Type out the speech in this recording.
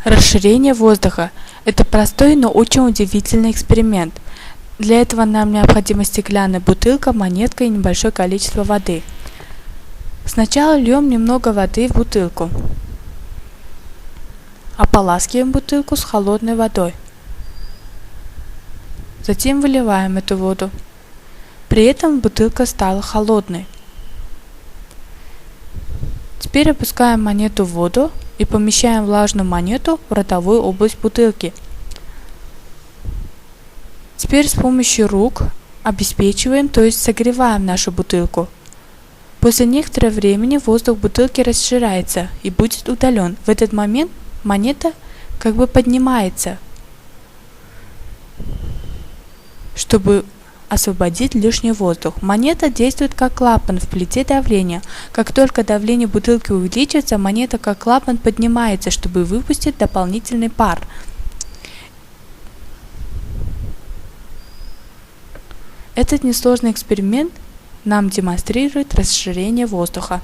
Расширение воздуха – это простой, но очень удивительный эксперимент. Для этого нам необходима стеклянная бутылка, монетка и небольшое количество воды. Сначала льем немного воды в бутылку, ополаскиваем бутылку с холодной водой. Затем выливаем эту воду. При этом бутылка стала холодной. Теперь опускаем монету в воду и помещаем влажную монету в ротовую область бутылки. Теперь с помощью рук обеспечиваем, то есть согреваем нашу бутылку. После некоторого времени воздух бутылки расширяется и будет удален. В этот момент монета как бы поднимается, чтобы освободить лишний воздух. Монета действует как клапан в плите давления. Как только давление бутылки увеличится, монета как клапан поднимается, чтобы выпустить дополнительный пар. Этот несложный эксперимент нам демонстрирует расширение воздуха.